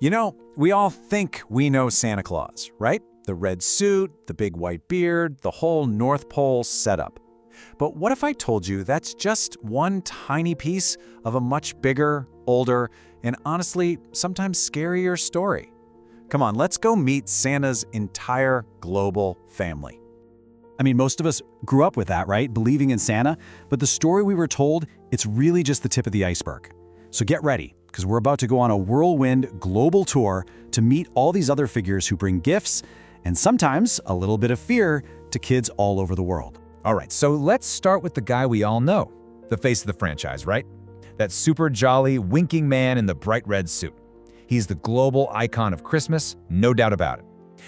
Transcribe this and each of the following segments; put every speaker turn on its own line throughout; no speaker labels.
You know, we all think we know Santa Claus, right? The red suit, the big white beard, the whole North Pole setup. But what if I told you that's just one tiny piece of a much bigger, older, and honestly, sometimes scarier story? Come on, let's go meet Santa's entire global family.
I mean, most of us grew up with that, right? Believing in Santa. But the story we were told, it's really just the tip of the iceberg. So get ready, because we're about to go on a whirlwind global tour to meet all these other figures who bring gifts and sometimes a little bit of fear to kids all over the world.
All right, so let's start with the guy we all know, the face of the franchise, right? That super jolly, winking man in the bright red suit. He's the global icon of Christmas, no doubt about it.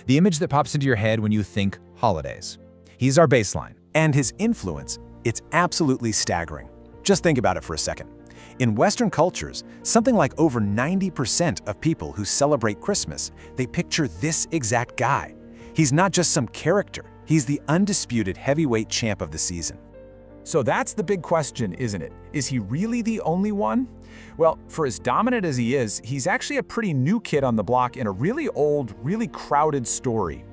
The image that pops into your head when you think holidays. He's our baseline.
And his influence, it's absolutely staggering. Just think about it for a second. In Western cultures, something like over 90% of people who celebrate Christmas, they picture this exact guy. He's not just some character, he's the undisputed heavyweight champ of the season.
So that's the big question, isn't it? Is he really the only one? Well, for as dominant as he is, he's actually a pretty new kid on the block in a really old, really crowded story.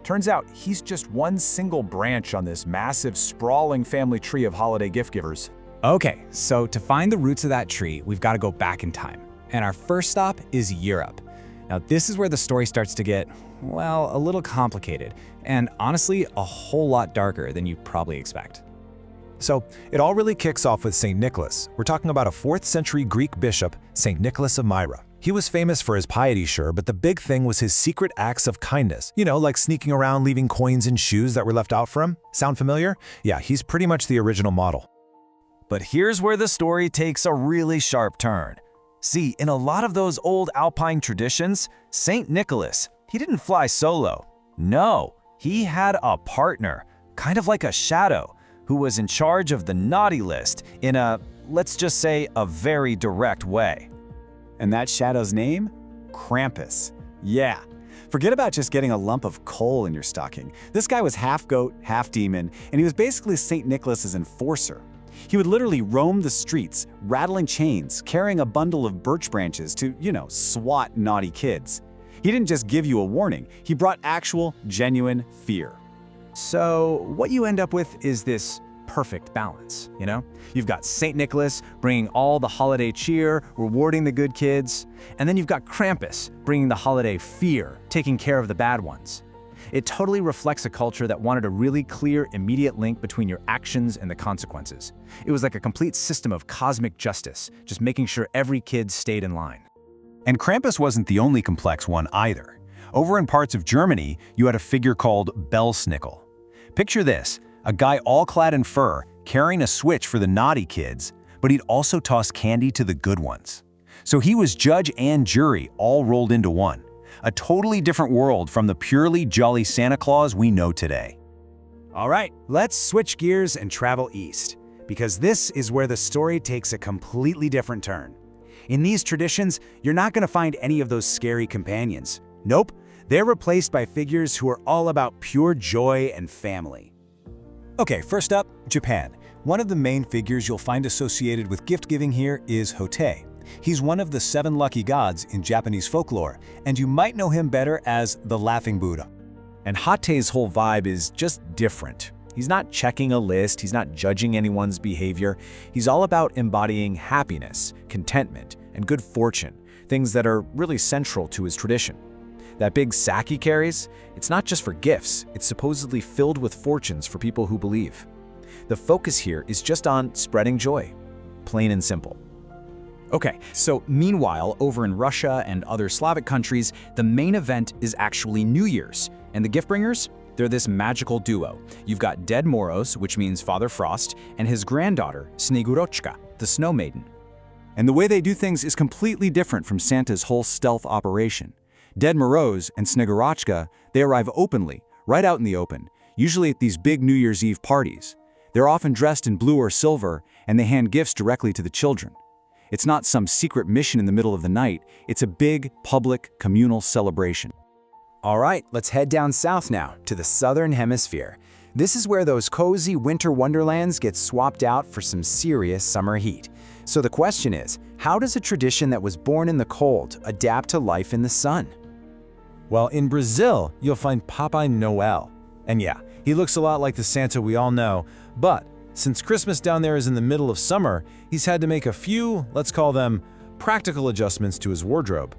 Turns out he's just one single branch on this massive, sprawling family tree of holiday gift givers.
Okay, so to find the roots of that tree, we've got to go back in time. And our first stop is Europe. Now, this is where the story starts to get, well, a little complicated, and honestly, a whole lot darker than you probably expect.
So, it all really kicks off with St. Nicholas. We're talking about a 4th century Greek bishop, St. Nicholas of Myra. He was famous for his piety, sure, but the big thing was his secret acts of kindness. You know, like sneaking around leaving coins in shoes that were left out for him. Sound familiar? Yeah, he's pretty much the original model.
But here's where the story takes a really sharp turn. See, in a lot of those old Alpine traditions, St. Nicholas, he didn't fly solo. No, he had a partner, kind of like a shadow, who was in charge of the naughty list in a, let's just say, a very direct way.
And that shadow's name? Krampus. Yeah. Forget about just getting a lump of coal in your stocking. This guy was half goat, half demon, and he was basically St. Nicholas's enforcer. He would literally roam the streets, rattling chains, carrying a bundle of birch branches to, swat naughty kids. He didn't just give you a warning, he brought actual, genuine fear.
So what you end up with is this perfect balance, You've got St. Nicholas bringing all the holiday cheer, rewarding the good kids, and then you've got Krampus bringing the holiday fear, taking care of the bad ones. It totally reflects a culture that wanted a really clear, immediate link between your actions and the consequences. It was like a complete system of cosmic justice, just making sure every kid stayed in line.
And Krampus wasn't the only complex one either. Over in parts of Germany, you had a figure called Belsnickel. Picture this, a guy all clad in fur, carrying a switch for the naughty kids, but he'd also toss candy to the good ones. So he was judge and jury all rolled into one. A totally different world from the purely jolly Santa Claus we know today.
All right, let's switch gears and travel east, because this is where the story takes a completely different turn. In these traditions, you're not going to find any of those scary companions. Nope, they're replaced by figures who are all about pure joy and family.
Okay, first up, Japan. One of the main figures you'll find associated with gift-giving here is Hotei. He's one of the 7 lucky gods in Japanese folklore, and you might know him better as the Laughing Buddha.
And Hotei's whole vibe is just different. He's not checking a list, he's not judging anyone's behavior. He's all about embodying happiness, contentment, and good fortune, things that are really central to his tradition. That big sack he carries, it's not just for gifts, it's supposedly filled with fortunes for people who believe. The focus here is just on spreading joy, plain and simple.
Okay, so meanwhile, over in Russia and other Slavic countries, the main event is actually New Year's. And the gift bringers? They're this magical duo. You've got Ded Moroz, which means Father Frost, and his granddaughter, Snegurochka, the Snow Maiden. And the way they do things is completely different from Santa's whole stealth operation. Ded Moroz and Snegurochka, they arrive openly, right out in the open, usually at these big New Year's Eve parties. They're often dressed in blue or silver, and they hand gifts directly to the children. It's not some secret mission in the middle of the night, it's a big, public, communal celebration. All right, let's head down south now, to the southern hemisphere. This is where those cozy winter wonderlands get swapped out for some serious summer heat. So the question is, how does a tradition that was born in the cold adapt to life in the sun?
Well, in Brazil, you'll find Papai Noel. And yeah, he looks a lot like the Santa we all know, but since Christmas down there is in the middle of summer, he's had to make a few, let's call them, practical adjustments to his wardrobe.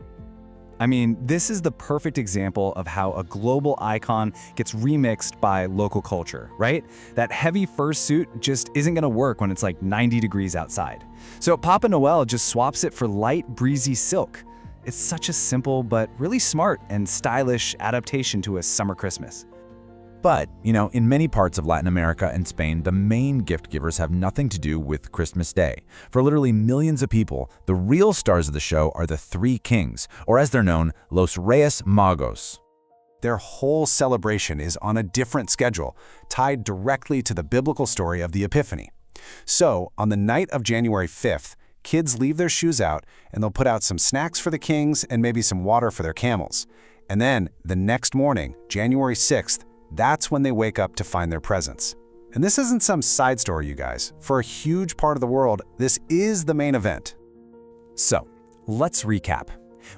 I mean, this is the perfect example of how a global icon gets remixed by local culture, right? That heavy fur suit just isn't gonna work when it's like 90 degrees outside. So Papa Noel just swaps it for light, breezy silk. It's such a simple but really smart and stylish adaptation to a summer Christmas.
But, in many parts of Latin America and Spain, the main gift givers have nothing to do with Christmas Day. For literally millions of people, the real stars of the show are the three kings, or as they're known, Los Reyes Magos.
Their whole celebration is on a different schedule, tied directly to the biblical story of the Epiphany. So, on the night of January 5th, kids leave their shoes out and they'll put out some snacks for the kings and maybe some water for their camels. And then, the next morning, January 6th, that's when they wake up to find their presents. And this isn't some side story, you guys. For a huge part of the world, this is the main event.
So, let's recap.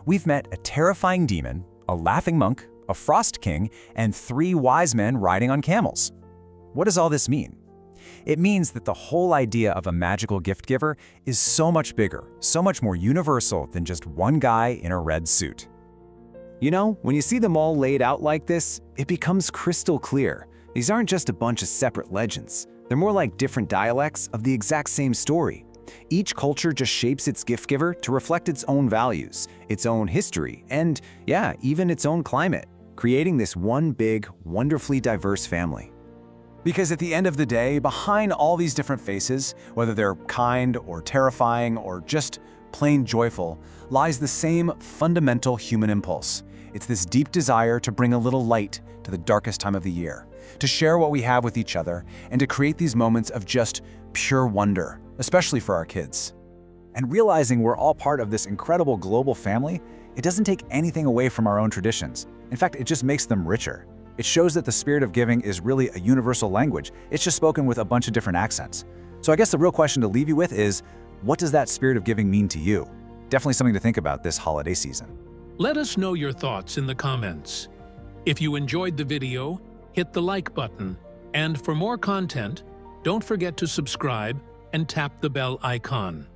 We've met a terrifying demon, a laughing monk, a frost king, and 3 wise men riding on camels. What does all this mean? It means that the whole idea of a magical gift giver is so much bigger, so much more universal than just one guy in a red suit. When you see them all laid out like this, it becomes crystal clear. These aren't just a bunch of separate legends. They're more like different dialects of the exact same story. Each culture just shapes its gift giver to reflect its own values, its own history, and, even its own climate, creating this one big, wonderfully diverse family.
Because at the end of the day, behind all these different faces, whether they're kind or terrifying or just plain joyful, lies the same fundamental human impulse. It's this deep desire to bring a little light to the darkest time of the year, to share what we have with each other, and to create these moments of just pure wonder, especially for our kids.
And realizing we're all part of this incredible global family, it doesn't take anything away from our own traditions. In fact, it just makes them richer. It shows that the spirit of giving is really a universal language. It's just spoken with a bunch of different accents. So I guess the real question to leave you with is, what does that spirit of giving mean to you? Definitely something to think about this holiday season.
Let us know your thoughts in the comments. If you enjoyed the video, hit the like button. And for more content, don't forget to subscribe and tap the bell icon.